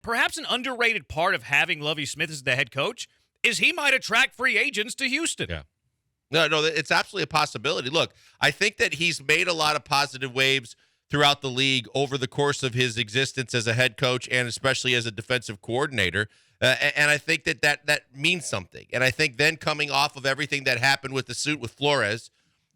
perhaps an underrated part of having Lovie Smith as the head coach is he might attract free agents to Houston. Yeah. No, it's absolutely a possibility. Look, I think that he's made a lot of positive waves throughout the league over the course of his existence as a head coach and especially as a defensive coordinator. And I think that means something. And I think then coming off of everything that happened with the suit with Flores,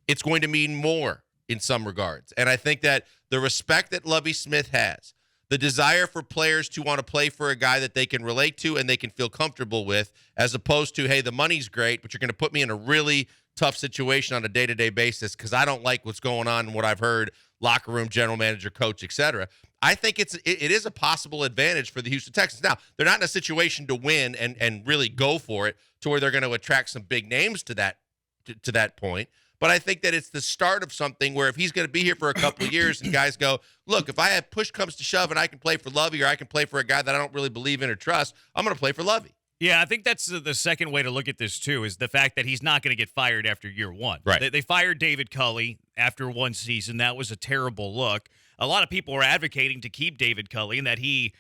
it's going to mean more in some regards. And I think that the respect that Lovie Smith has, the desire for players to want to play for a guy that they can relate to and they can feel comfortable with, as opposed to, hey, the money's great, but you're going to put me in a really tough situation on a day-to-day basis because I don't like what's going on and what I've heard, locker room, general manager, coach, etc. I think it is a possible advantage for the Houston Texans. Now, they're not in a situation to win and really go for it to where they're going to attract some big names to that point. But I think that it's the start of something where if he's going to be here for a couple of years and guys go, look, if I have push comes to shove and I can play for Lovie or I can play for a guy that I don't really believe in or trust, I'm going to play for Lovie. Yeah, I think that's the second way to look at this, too, is the fact that he's not going to get fired after year one. Right. They fired David Culley after one season. That was a terrible look. A lot of people are advocating to keep David Culley and that he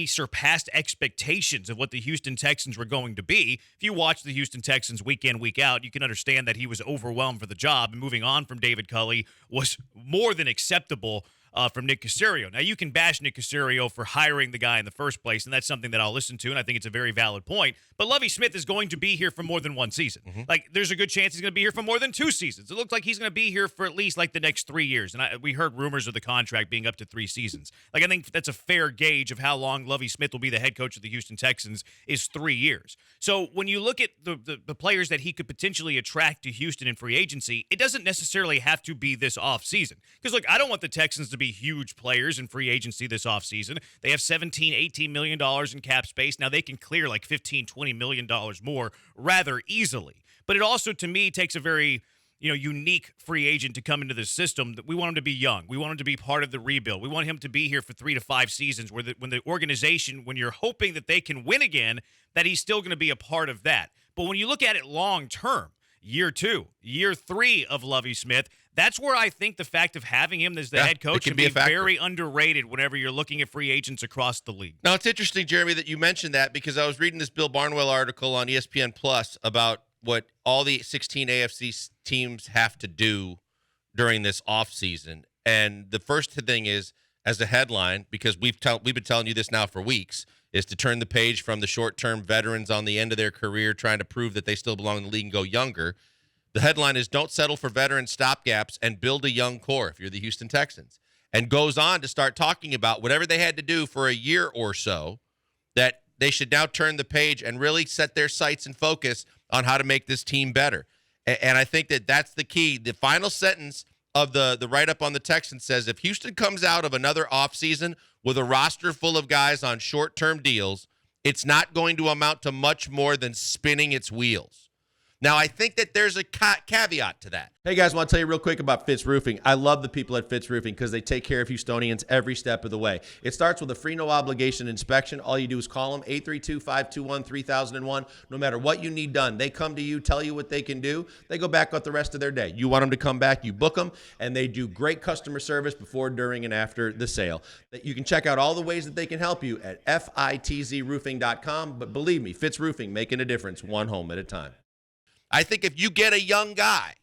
surpassed expectations of what the Houston Texans were going to be. If you watch the Houston Texans week in, week out, you can understand that he was overwhelmed for the job, and moving on from David Culley was more than acceptable from Nick Caserio. Now, you can bash Nick Caserio for hiring the guy in the first place, and that's something that I'll listen to, and I think it's a very valid point. But Lovie Smith is going to be here for more than one season. Mm-hmm. Like, there's a good chance he's going to be here for more than 2 seasons. It looks like he's going to be here for at least, like, the next 3 years. And we heard rumors of the contract being up to 3 seasons. Like, I think that's a fair gauge of how long Lovie Smith will be the head coach of the Houston Texans is 3 years. So when you look at the players that he could potentially attract to Houston in free agency, it doesn't necessarily have to be this offseason. Because, look, I don't want the Texans to be huge players in free agency this offseason. They have $17, $18 million in cap space. Now, they can clear like $15, $20 million more rather easily. But it also, to me, takes a very unique free agent to come into the system. That we want him to be young. We want him to be part of the rebuild. We want him to be here for 3 to 5 seasons when the organization, when you're hoping that they can win again, that he's still going to be a part of that. But when you look at it long term, year 2, year 3 of Lovie Smith, that's where I think the fact of having him as the head coach can be very underrated whenever you're looking at free agents across the league. Now, it's interesting, Jeremy, that you mentioned that because I was reading this Bill Barnwell article on ESPN Plus about what all the 16 AFC teams have to do during this offseason. And the first thing is, as a headline, because we've been telling you this now for weeks, is to turn the page from the short-term veterans on the end of their career trying to prove that they still belong in the league and go younger. The headline is, don't settle for veteran stopgaps and build a young core if you're the Houston Texans. And goes on to start talking about whatever they had to do for a year or so, that they should now turn the page and really set their sights and focus on how to make this team better. And I think that that's the key. The final sentence of the write-up on the Texans says, if Houston comes out of another offseason with a roster full of guys on short-term deals, it's not going to amount to much more than spinning its wheels. Now, I think that there's a caveat to that. Hey, guys, I want to tell you real quick about Fitz Roofing. I love the people at Fitz Roofing because they take care of Houstonians every step of the way. It starts with a free no-obligation inspection. All you do is call them, 832-521-3001. No matter what you need done, they come to you, tell you what they can do. They go back out the rest of their day. You want them to come back, you book them, and they do great customer service before, during, and after the sale. You can check out all the ways that they can help you at fitzroofing.com. But believe me, Fitz Roofing, making a difference one home at a time. I think if you get a young guy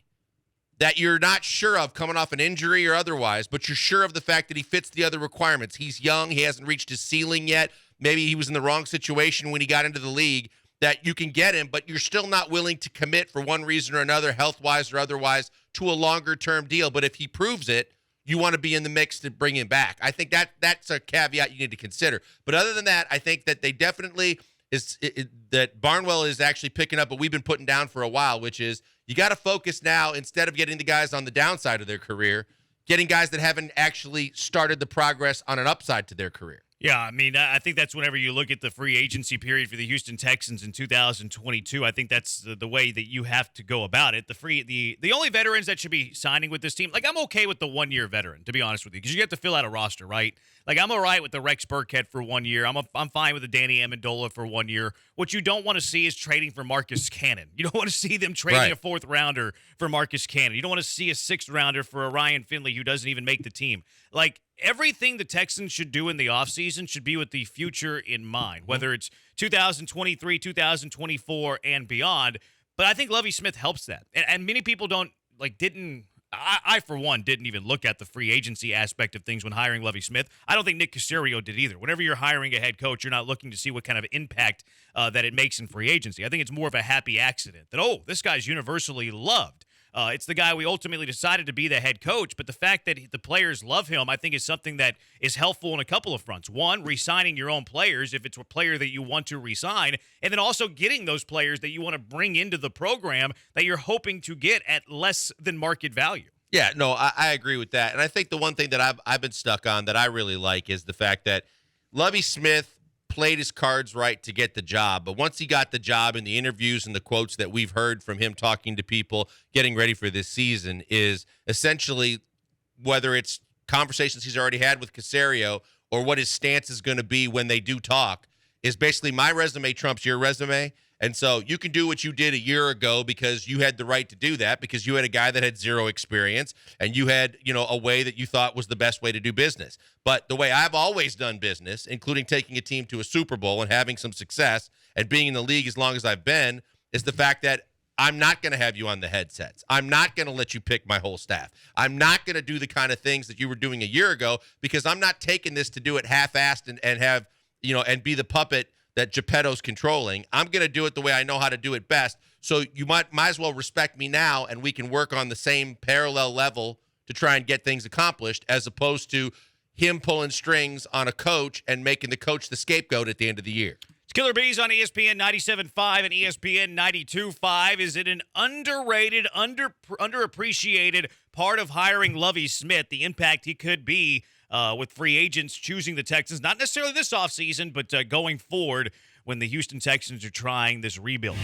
that you're not sure of coming off an injury or otherwise, but you're sure of the fact that he fits the other requirements, he's young, he hasn't reached his ceiling yet, maybe he was in the wrong situation when he got into the league, that you can get him, but you're still not willing to commit for one reason or another, health-wise or otherwise, to a longer-term deal. But if he proves it, you want to be in the mix to bring him back. I think that's a caveat you need to consider. But other than that, I think that they definitely that Barnwell is actually picking up what we've been putting down for a while, which is you got to focus now, instead of getting the guys on the downside of their career, getting guys that haven't actually started the progress on an upside to their career. Yeah, I mean, I think that's whenever you look at the free agency period for the Houston Texans in 2022, I think that's the way that you have to go about it. The only veterans that should be signing with this team, like I'm okay with the 1-year veteran, to be honest with you, because you have to fill out a roster, right? Like I'm all right with the Rex Burkhead for 1 year. I'm fine with the Danny Amendola for 1 year. What you don't want to see is trading for Marcus Cannon. You don't want to see them trading a 4th rounder for Marcus Cannon. You don't want to see a 6th rounder for a Ryan Finley who doesn't even make the team. Like, everything the Texans should do in the offseason should be with the future in mind, whether it's 2023, 2024, and beyond. But I think Lovie Smith helps that. And many people I, for one, didn't even look at the free agency aspect of things when hiring Lovie Smith. I don't think Nick Caserio did either. Whenever you're hiring a head coach, you're not looking to see what kind of impact that it makes in free agency. I think it's more of a happy accident that, this guy's universally loved. It's the guy we ultimately decided to be the head coach, but the fact that the players love him, I think, is something that is helpful in a couple of fronts. One, re-signing your own players if it's a player that you want to re-sign, and then also getting those players that you want to bring into the program that you're hoping to get at less than market value. Yeah, no, I agree with that. And I think the one thing that I've been stuck on that I really like is the fact that Lovie Smith played his cards right to get the job. But once he got the job, and the interviews and the quotes that we've heard from him talking to people getting ready for this season is essentially, whether it's conversations he's already had with Caserio or what his stance is going to be when they do talk, is basically my resume trumps your resume. And so you can do what you did a year ago because you had the right to do that, because you had a guy that had zero experience and you had, a way that you thought was the best way to do business. But the way I've always done business, including taking a team to a Super Bowl and having some success and being in the league as long as I've been, is the fact that I'm not going to have you on the headsets. I'm not going to let you pick my whole staff. I'm not going to do the kind of things that you were doing a year ago, because I'm not taking this to do it half-assed and have, and be the puppet that Geppetto's controlling. I'm going to do it the way I know how to do it best. So you might as well respect me now, and we can work on the same parallel level to try and get things accomplished, as opposed to him pulling strings on a coach and making the coach the scapegoat at the end of the year. It's Killer Bees on ESPN 97.5 and ESPN 92.5. Is it an underrated, underappreciated part of hiring Lovie Smith, the impact he could be with free agents choosing the Texans, not necessarily this offseason, but going forward when the Houston Texans are trying this rebuild?